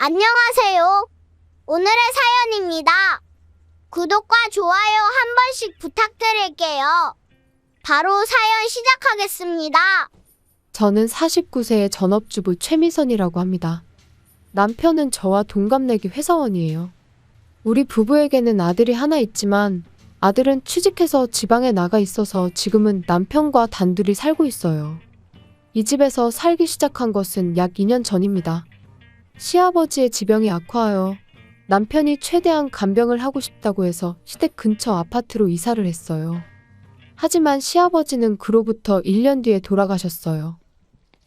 안녕하세요. 오늘의 사연입니다. 구독과 좋아요 한 번씩 부탁드릴게요. 바로 사연 시작하겠습니다. 저는 49세의 전업주부 최미선이라고 합니다. 남편은 저와 동갑내기 회사원이에요. 우리 부부에게는 아들이 하나 있지만 아들은 취직해서 지방에 나가 있어서 지금은 남편과 단둘이 살고 있어요. 이 집에서 살기 시작한 것은 약 2년 전입니다. 시아버지의 지병이 악화하여 남편이 최대한 간병을 하고 싶다고 해서 시댁 근처 아파트로 이사를 했어요. 하지만 시아버지는 그로부터 1년 뒤에 돌아가셨어요.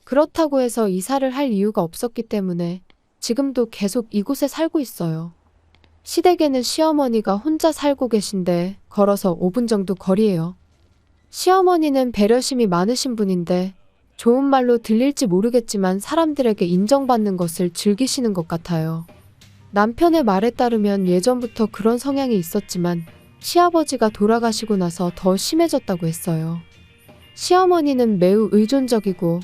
그렇다고 해서 이사를 할 이유가 없었기 때문에 지금도 계속 이곳에 살고 있어요. 시댁에는 시어머니가 혼자 살고 계신데 걸어서 5분 정도 거리예요. 시어머니는 배려심이 많으신 분인데 좋은 말로 들릴지 모르겠지만 사람들에게 인정받는 것을 즐기시는 것 같아요. 남편의 말에 따르면 예전부터 그런 성향이 있었지만 시아버지가 돌아가시고 나서 더 심해졌다고 했어요. 시어머니는 매우 의존적이고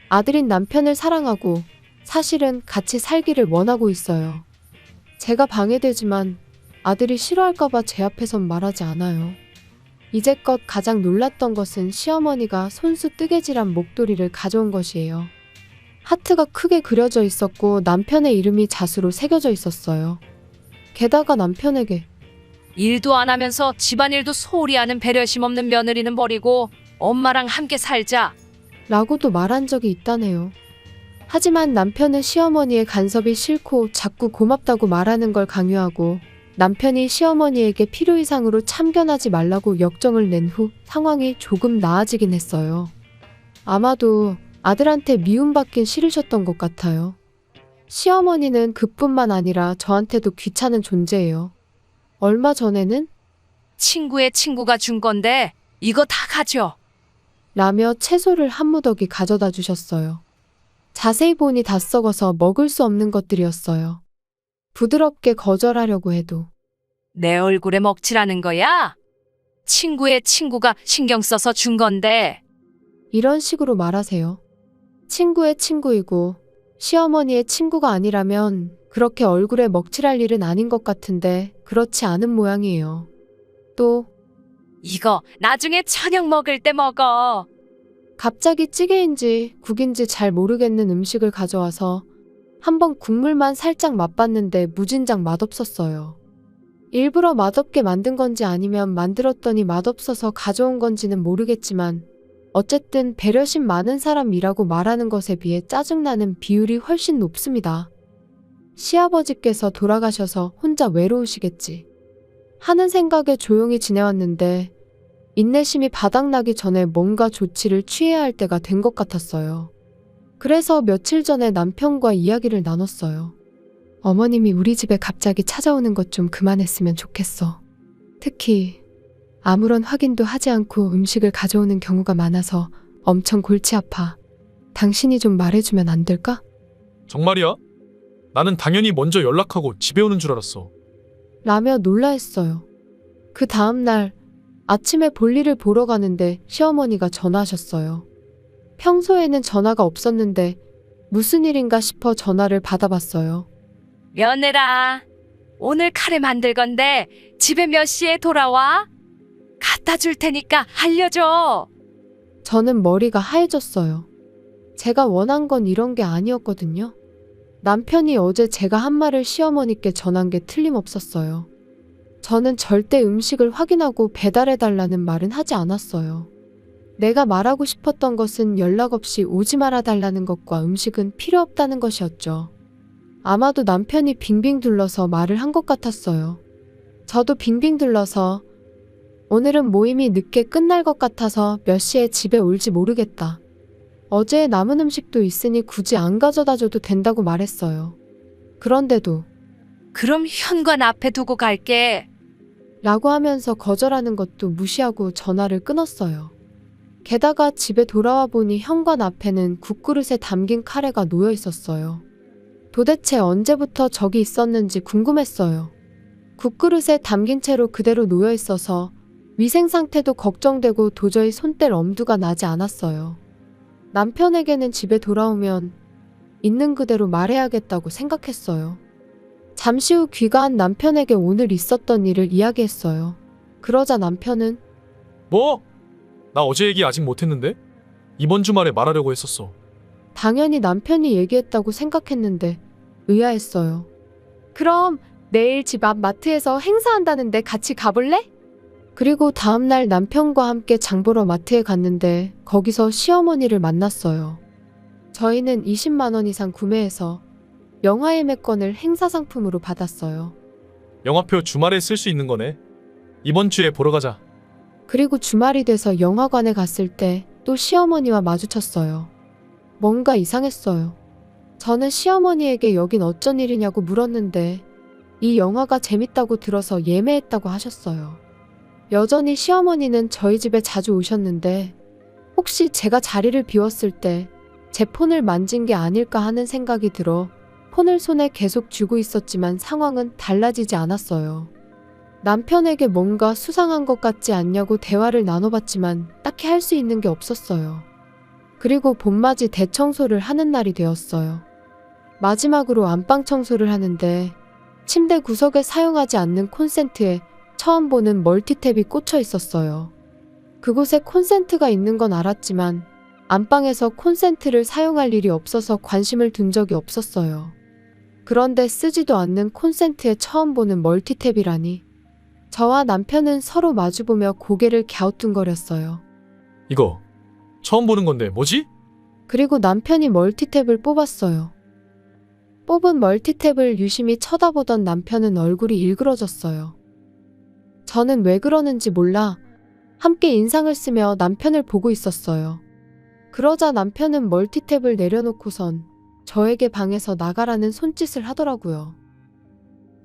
아들인 남편을 사랑하고 사실은 같이 살기를 원하고 있어요. 제가 방해되지만 아들이 싫어할까봐 제 앞에선 말하지 않아요. 이제껏 가장 놀랐던 것은 시어머니가 손수 뜨개질한 목도리를 가져온 것이에요. 하트가 크게 그려져 있었고 남편의 이름이 자수로 새겨져 있었어요. 게다가 남편에게 일도 안 하면서 집안일도 소홀히 하는 배려심 없는 며느리는 버리고 엄마랑 함께 살자. 라고도 말한 적이 있다네요. 하지만 남편은 시어머니의 간섭이 싫고 자꾸 고맙다고 말하는 걸 강요하고 남편이 시어머니에게 필요 이상으로 참견하지 말라고 역정을 낸 후 상황이 조금 나아지긴 했어요. 아마도 아들한테 미움받긴 싫으셨던 것 같아요. 시어머니는 그뿐만 아니라 저한테도 귀찮은 존재예요. 얼마 전에는 친구의 친구가 준 건데 이거 다 가져. 라며 채소를 한 무더기 가져다 주셨어요. 자세히 보니 다 썩어서 먹을 수 없는 것들이었어요. 부드럽게 거절하려고 해도 내 얼굴에 먹칠하는 거야? 친구의 친구가 신경 써서 준 건데. 이런 식으로 말하세요. 친구의 친구이고 시어머니의 친구가 아니라면 그렇게 얼굴에 먹칠할 일은 아닌 것 같은데 그렇지 않은 모양이에요. 또 이거 나중에 저녁 먹을 때 먹어. 갑자기 찌개인지 국인지 잘 모르겠는 음식을 가져와서 한번 국물만 살짝 맛봤는데 무진장 맛없었어요. 일부러 맛없게 만든 건지 아니면 만들었더니 맛없어서 가져온 건지는 모르겠지만 어쨌든 배려심 많은 사람이라고 말하는 것에 비해 짜증나는 비율이 훨씬 높습니다. 시아버지께서 돌아가셔서 혼자 외로우시겠지 하는 생각에 조용히 지내왔는데 인내심이 바닥나기 전에 뭔가 조치를 취해야 할 때가 된 것 같았어요. 그래서 며칠 전에 남편과 이야기를 나눴어요. 어머님이 우리 집에 갑자기 찾아오는 것 좀 그만했으면 좋겠어. 특히 아무런 확인도 하지 않고 음식을 가져오는 경우가 많아서 엄청 골치 아파. 당신이 좀 말해주면 안 될까? 정말이야? 나는 당연히 먼저 연락하고 집에 오는 줄 알았어. 라며 놀라했어요. 그 다음날 아침에 볼일을 보러 가는데 시어머니가 전화하셨어요. 평소에는 전화가 없었는데 무슨 일인가 싶어 전화를 받아봤어요. 며느라, 오늘 카레 만들 건데 집에 몇 시에 돌아와? 갖다 줄 테니까 알려줘. 저는 머리가 하얘졌어요. 제가 원한 건 이런 게 아니었거든요. 남편이 어제 제가 한 말을 시어머니께 전한 게 틀림없었어요. 저는 절대 음식을 확인하고 배달해달라는 말은 하지 않았어요. 내가 말하고 싶었던 것은 연락 없이 오지 말아달라는 것과 음식은 필요 없다는 것이었죠. 아마도 남편이 빙빙 둘러서 말을 한 것 같았어요. 저도 빙빙 둘러서 오늘은 모임이 늦게 끝날 것 같아서 몇 시에 집에 올지 모르겠다. 어제 남은 음식도 있으니 굳이 안 가져다 줘도 된다고 말했어요. 그런데도 그럼 현관 앞에 두고 갈게. 라고 하면서 거절하는 것도 무시하고 전화를 끊었어요. 게다가 집에 돌아와 보니 현관 앞에는 국그릇에 담긴 카레가 놓여 있었어요. 도대체 언제부터 저기 있었는지 궁금했어요. 국그릇에 담긴 채로 그대로 놓여 있어서 위생 상태도 걱정되고 도저히 손댈 엄두가 나지 않았어요. 남편에게는 집에 돌아오면 있는 그대로 말해야겠다고 생각했어요. 잠시 후 귀가한 남편에게 오늘 있었던 일을 이야기했어요. 그러자 남편은 뭐? 나 어제 얘기 아직 못했는데? 이번 주말에 말하려고 했었어. 당연히 남편이 얘기했다고 생각했는데 의아했어요. 그럼 내일 집 앞 마트에서 행사한다는데 같이 가볼래? 그리고 다음날 남편과 함께 장보러 마트에 갔는데 거기서 시어머니를 만났어요. 저희는 20만 원 이상 구매해서 영화 예매권을 행사 상품으로 받았어요. 영화표 주말에 쓸 수 있는 거네. 이번 주에 보러 가자. 그리고 주말이 돼서 영화관에 갔을 때 또 시어머니와 마주쳤어요. 뭔가 이상했어요. 저는 시어머니에게 여긴 어쩐 일이냐고 물었는데 이 영화가 재밌다고 들어서 예매했다고 하셨어요. 여전히 시어머니는 저희 집에 자주 오셨는데 혹시 제가 자리를 비웠을 때 제 폰을 만진 게 아닐까 하는 생각이 들어 폰을 손에 계속 쥐고 있었지만 상황은 달라지지 않았어요. 남편에게 뭔가 수상한 것 같지 않냐고 대화를 나눠봤지만 딱히 할 수 있는 게 없었어요. 그리고 봄맞이 대청소를 하는 날이 되었어요. 마지막으로 안방 청소를 하는데 침대 구석에 사용하지 않는 콘센트에 처음 보는 멀티탭이 꽂혀 있었어요. 그곳에 콘센트가 있는 건 알았지만 안방에서 콘센트를 사용할 일이 없어서 관심을 둔 적이 없었어요. 그런데 쓰지도 않는 콘센트에 처음 보는 멀티탭이라니. 저와 남편은 서로 마주보며 고개를 갸우뚱거렸어요. 이거 처음 보는 건데 뭐지? 그리고 남편이 멀티탭을 뽑았어요. 뽑은 멀티탭을 유심히 쳐다보던 남편은 얼굴이 일그러졌어요. 저는 왜 그러는지 몰라 함께 인상을 쓰며 남편을 보고 있었어요. 그러자 남편은 멀티탭을 내려놓고선 저에게 방에서 나가라는 손짓을 하더라고요.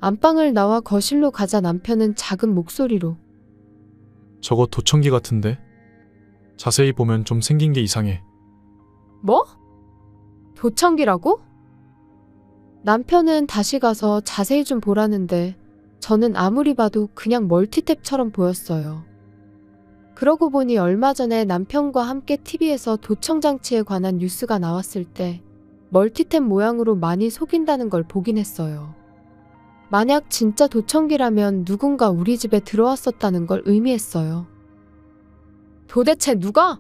안방을 나와 거실로 가자 남편은 작은 목소리로 저거 도청기 같은데? 자세히 보면 좀 생긴 게 이상해. 뭐? 도청기라고? 남편은 다시 가서 자세히 좀 보라는데 저는 아무리 봐도 그냥 멀티탭처럼 보였어요. 그러고 보니 얼마 전에 남편과 함께 TV에서 도청장치에 관한 뉴스가 나왔을 때 멀티탭 모양으로 많이 속인다는 걸 보긴 했어요. 만약 진짜 도청기라면 누군가 우리 집에 들어왔었다는 걸 의미했어요. 도대체 누가?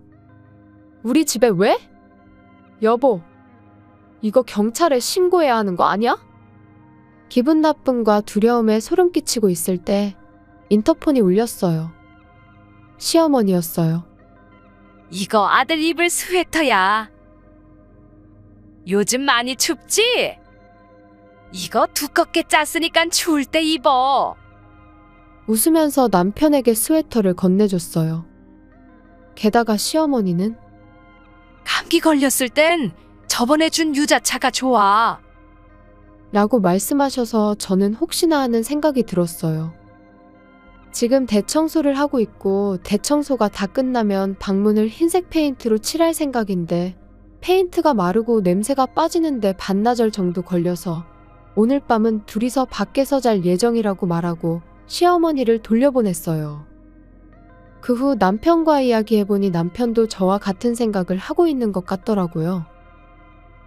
우리 집에 왜? 여보, 이거 경찰에 신고해야 하는 거 아니야? 기분 나쁨과 두려움에 소름 끼치고 있을 때 인터폰이 울렸어요. 시어머니였어요. 이거 아들 입을 스웨터야. 요즘 많이 춥지? 이거 두껍게 짰으니까 추울 때 입어. 웃으면서 남편에게 스웨터를 건네줬어요. 게다가 시어머니는 감기 걸렸을 땐 저번에 준 유자차가 좋아. 라고 말씀하셔서 저는 혹시나 하는 생각이 들었어요. 지금 대청소를 하고 있고 대청소가 다 끝나면 방문을 흰색 페인트로 칠할 생각인데 페인트가 마르고 냄새가 빠지는데 반나절 정도 걸려서 오늘 밤은 둘이서 밖에서 잘 예정이라고 말하고 시어머니를 돌려보냈어요. 그 후 남편과 이야기해보니 남편도 저와 같은 생각을 하고 있는 것 같더라고요.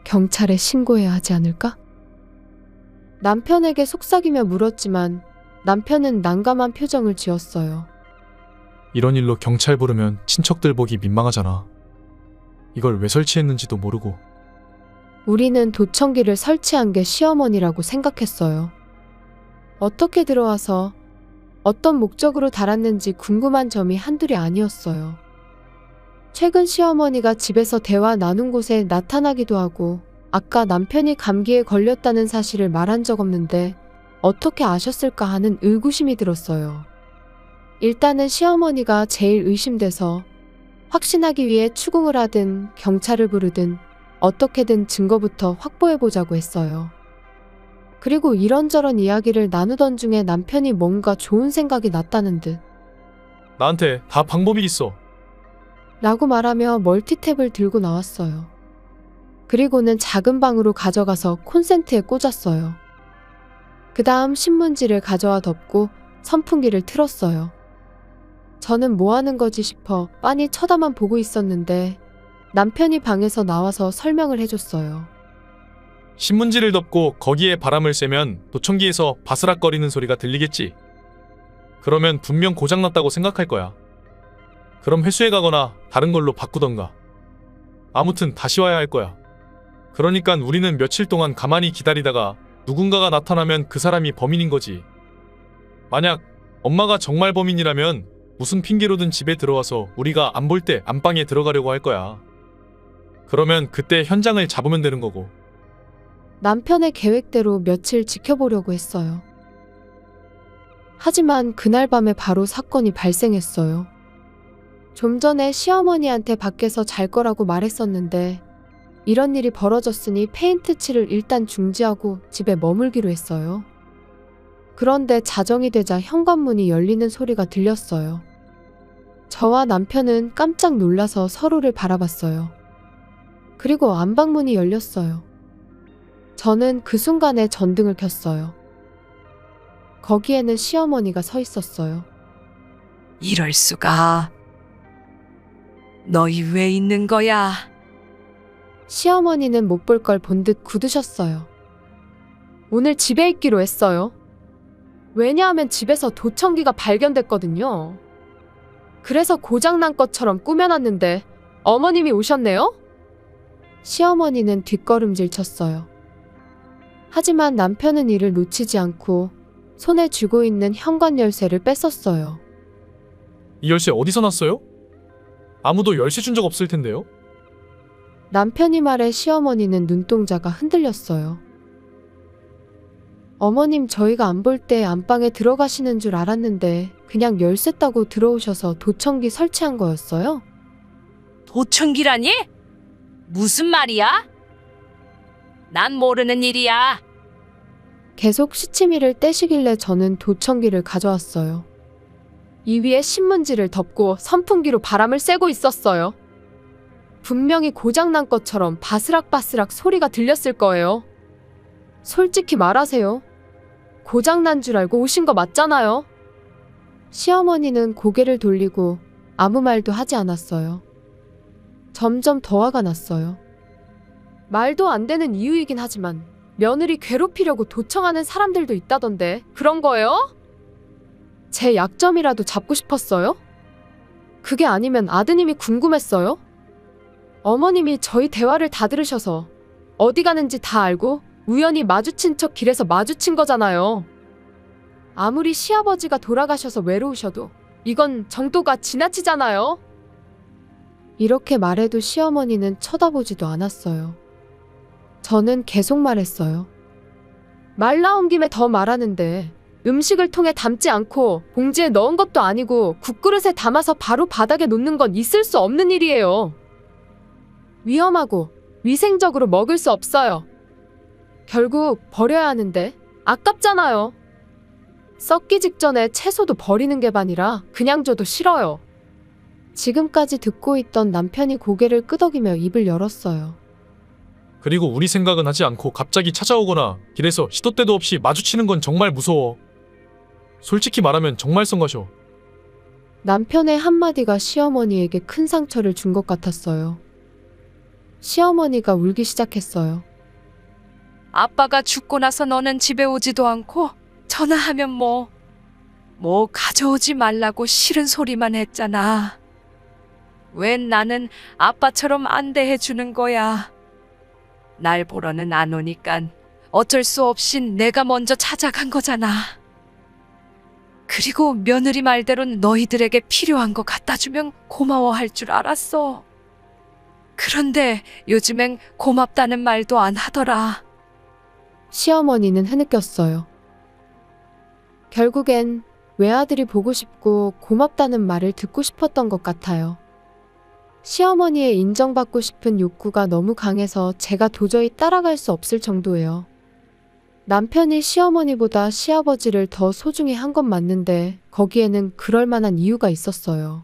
경찰에 신고해야 하지 않을까? 남편에게 속삭이며 물었지만 남편은 난감한 표정을 지었어요. 이런 일로 경찰 부르면 친척들 보기 민망하잖아. 이걸 왜 설치했는지도 모르고. 우리는 도청기를 설치한 게 시어머니라고 생각했어요. 어떻게 들어와서 어떤 목적으로 달았는지 궁금한 점이 한둘이 아니었어요. 최근 시어머니가 집에서 대화 나눈 곳에 나타나기도 하고 아까 남편이 감기에 걸렸다는 사실을 말한 적 없는데 어떻게 아셨을까 하는 의구심이 들었어요. 일단은 시어머니가 제일 의심돼서 확신하기 위해 추궁을 하든 경찰을 부르든 어떻게든 증거부터 확보해보자고 했어요. 그리고 이런저런 이야기를 나누던 중에 남편이 뭔가 좋은 생각이 났다는 듯 나한테 다 방법이 있어. 라고 말하며 멀티탭을 들고 나왔어요. 그리고는 작은 방으로 가져가서 콘센트에 꽂았어요. 그 다음 신문지를 가져와 덮고 선풍기를 틀었어요. 저는 뭐 하는 거지 싶어 빤히 쳐다만 보고 있었는데 남편이 방에서 나와서 설명을 해줬어요. 신문지를 덮고 거기에 바람을 쐬면 도청기에서 바스락거리는 소리가 들리겠지. 그러면 분명 고장났다고 생각할 거야. 그럼 회수해 가거나 다른 걸로 바꾸던가. 아무튼 다시 와야 할 거야. 그러니까 우리는 며칠 동안 가만히 기다리다가 누군가가 나타나면 그 사람이 범인인 거지. 만약 엄마가 정말 범인이라면 무슨 핑계로든 집에 들어와서 우리가 안 볼 때 안방에 들어가려고 할 거야. 그러면 그때 현장을 잡으면 되는 거고. 남편의 계획대로 며칠 지켜보려고 했어요. 하지만 그날 밤에 바로 사건이 발생했어요. 좀 전에 시어머니한테 밖에서 잘 거라고 말했었는데 이런 일이 벌어졌으니 페인트 칠을 일단 중지하고 집에 머물기로 했어요. 그런데 자정이 되자 현관문이 열리는 소리가 들렸어요. 저와 남편은 깜짝 놀라서 서로를 바라봤어요. 그리고 안방문이 열렸어요. 저는 그 순간에 전등을 켰어요. 거기에는 시어머니가 서 있었어요. 이럴 수가. 너희 왜 있는 거야? 시어머니는 못 볼 걸 본 듯 굳으셨어요. 오늘 집에 있기로 했어요. 왜냐하면 집에서 도청기가 발견됐거든요. 그래서 고장난 것처럼 꾸며놨는데 어머님이 오셨네요? 시어머니는 뒷걸음질 쳤어요. 하지만 남편은 이를 놓치지 않고 손에 쥐고 있는 현관 열쇠를 뺐었어요. 이 열쇠 어디서 났어요? 아무도 열쇠 준 적 없을 텐데요? 남편이 말해 시어머니는 눈동자가 흔들렸어요. 어머님, 저희가 안 볼 때 안방에 들어가시는 줄 알았는데 그냥 열쇠 따고 들어오셔서 도청기 설치한 거였어요? 도청기라니? 무슨 말이야? 난 모르는 일이야. 계속 시치미를 떼시길래 저는 도청기를 가져왔어요. 이 위에 신문지를 덮고 선풍기로 바람을 쐬고 있었어요. 분명히 고장난 것처럼 바스락바스락 소리가 들렸을 거예요. 솔직히 말하세요. 고장난 줄 알고 오신 거 맞잖아요. 시어머니는 고개를 돌리고 아무 말도 하지 않았어요. 점점 더 화가 났어요. 말도 안 되는 이유이긴 하지만 며느리 괴롭히려고 도청하는 사람들도 있다던데 그런 거예요? 제 약점이라도 잡고 싶었어요? 그게 아니면 아드님이 궁금했어요? 어머님이 저희 대화를 다 들으셔서 어디 가는지 다 알고 우연히 마주친 척 길에서 마주친 거잖아요. 아무리 시아버지가 돌아가셔서 외로우셔도 이건 정도가 지나치잖아요. 이렇게 말해도 시어머니는 쳐다보지도 않았어요. 저는 계속 말했어요. 말 나온 김에 더 말하는데 음식을 통에 담지 않고 봉지에 넣은 것도 아니고 국그릇에 담아서 바로 바닥에 놓는 건 있을 수 없는 일이에요. 위험하고 위생적으로 먹을 수 없어요. 결국 버려야 하는데 아깝잖아요. 썩기 직전에 채소도 버리는 게 반이라 그냥 줘도 싫어요. 지금까지 듣고 있던 남편이 고개를 끄덕이며 입을 열었어요. 그리고 우리 생각은 하지 않고 갑자기 찾아오거나 길에서 시도 때도 없이 마주치는 건 정말 무서워. 솔직히 말하면 정말 성가셔. 남편의 한마디가 시어머니에게 큰 상처를 준 것 같았어요. 시어머니가 울기 시작했어요. 아빠가 죽고 나서 너는 집에 오지도 않고 전화하면 뭐 가져오지 말라고 싫은 소리만 했잖아. 웬 나는 아빠처럼 안 대해주는 거야. 날 보러는 안 오니깐 어쩔 수 없이 내가 먼저 찾아간 거잖아. 그리고 며느리 말대로는 너희들에게 필요한 거 갖다 주면 고마워할 줄 알았어. 그런데 요즘엔 고맙다는 말도 안 하더라. 시어머니는 흐느꼈어요. 결국엔 외아들이 보고 싶고 고맙다는 말을 듣고 싶었던 것 같아요. 시어머니의 인정받고 싶은 욕구가 너무 강해서 제가 도저히 따라갈 수 없을 정도예요. 남편이 시어머니보다 시아버지를 더 소중히 한 건 맞는데 거기에는 그럴 만한 이유가 있었어요.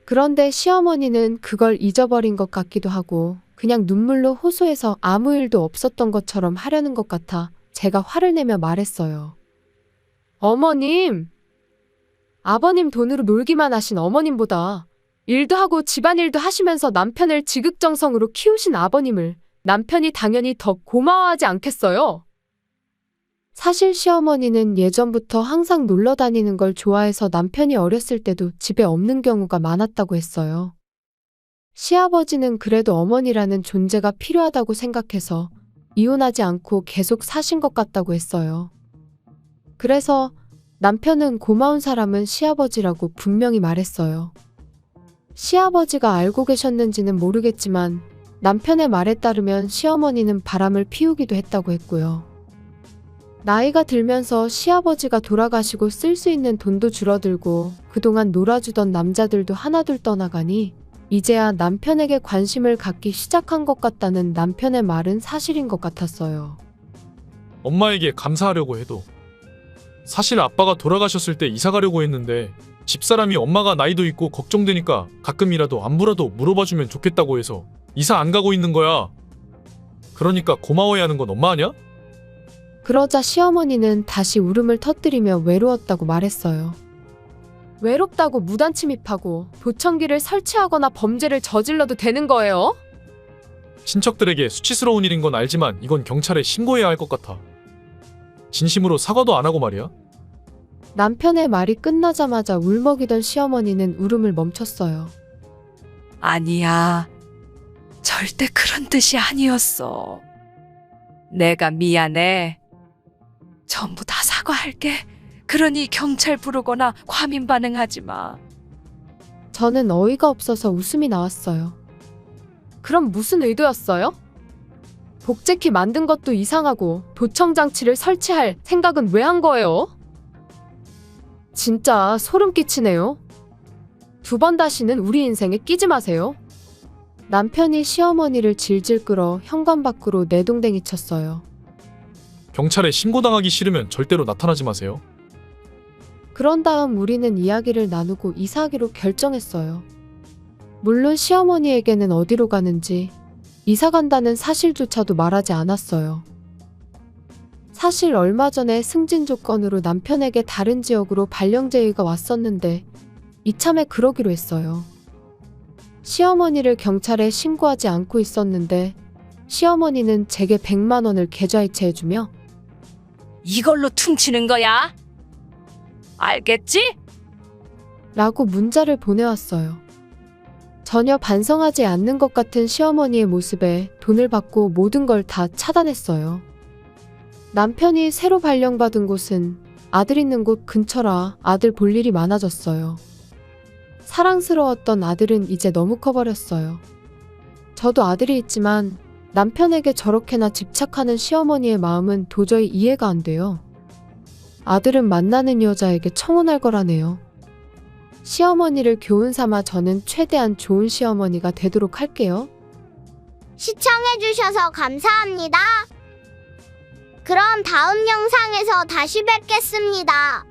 그런데 시어머니는 그걸 잊어버린 것 같기도 하고 그냥 눈물로 호소해서 아무 일도 없었던 것처럼 하려는 것 같아 제가 화를 내며 말했어요. 어머님! 아버님 돈으로 놀기만 하신 어머님보다 일도 하고 집안일도 하시면서 남편을 지극정성으로 키우신 아버님을 남편이 당연히 더 고마워하지 않겠어요? 사실 시어머니는 예전부터 항상 놀러 다니는 걸 좋아해서 남편이 어렸을 때도 집에 없는 경우가 많았다고 했어요. 시아버지는 그래도 어머니라는 존재가 필요하다고 생각해서 이혼하지 않고 계속 사신 것 같다고 했어요. 그래서 남편은 고마운 사람은 시아버지라고 분명히 말했어요. 시아버지가 알고 계셨는지는 모르겠지만 남편의 말에 따르면 시어머니는 바람을 피우기도 했다고 했고요. 나이가 들면서 시아버지가 돌아가시고 쓸 수 있는 돈도 줄어들고 그동안 놀아주던 남자들도 하나둘 떠나가니 이제야 남편에게 관심을 갖기 시작한 것 같다는 남편의 말은 사실인 것 같았어요. 엄마에게 감사하려고 해도 사실 아빠가 돌아가셨을 때 이사 가려고 했는데 집사람이 엄마가 나이도 있고 걱정되니까 가끔이라도 안부라도 물어봐주면 좋겠다고 해서 이사 안 가고 있는 거야. 그러니까 고마워해야 하는 건 엄마 아니야? 그러자 시어머니는 다시 울음을 터뜨리며 외로웠다고 말했어요. 외롭다고 무단 침입하고 도청기를 설치하거나 범죄를 저질러도 되는 거예요? 친척들에게 수치스러운 일인 건 알지만 이건 경찰에 신고해야 할 것 같아. 진심으로 사과도 안 하고 말이야. 남편의 말이 끝나자마자 울먹이던 시어머니는 울음을 멈췄어요. 아니야. 절대 그런 뜻이 아니었어. 내가 미안해. 전부 다 사과할게. 그러니 경찰 부르거나 과민 반응하지 마. 저는 어이가 없어서 웃음이 나왔어요. 그럼 무슨 의도였어요? 복제키 만든 것도 이상하고 도청장치를 설치할 생각은 왜 한 거예요? 진짜 소름 끼치네요. 2번 다시는 우리 인생에 끼지 마세요. 남편이 시어머니를 질질 끌어 현관 밖으로 내동댕이 쳤어요. 경찰에 신고당하기 싫으면 절대로 나타나지 마세요. 그런 다음 우리는 이야기를 나누고 이사하기로 결정했어요. 물론 시어머니에게는 어디로 가는지 이사 간다는 사실조차도 말하지 않았어요. 사실 얼마 전에 승진 조건으로 남편에게 다른 지역으로 발령 제의가 왔었는데 이참에 그러기로 했어요. 시어머니를 경찰에 신고하지 않고 있었는데 시어머니는 제게 100만 원을 계좌이체해주며 이걸로 퉁치는 거야. 알겠지? 라고 문자를 보내왔어요. 전혀 반성하지 않는 것 같은 시어머니의 모습에 돈을 받고 모든 걸 다 차단했어요. 남편이 새로 발령받은 곳은 아들 있는 곳 근처라 아들 볼 일이 많아졌어요. 사랑스러웠던 아들은 이제 너무 커버렸어요. 저도 아들이 있지만 남편에게 저렇게나 집착하는 시어머니의 마음은 도저히 이해가 안 돼요. 아들은 만나는 여자에게 청혼할 거라네요. 시어머니를 교훈 삼아 저는 최대한 좋은 시어머니가 되도록 할게요. 시청해주셔서 감사합니다. 그럼 다음 영상에서 다시 뵙겠습니다.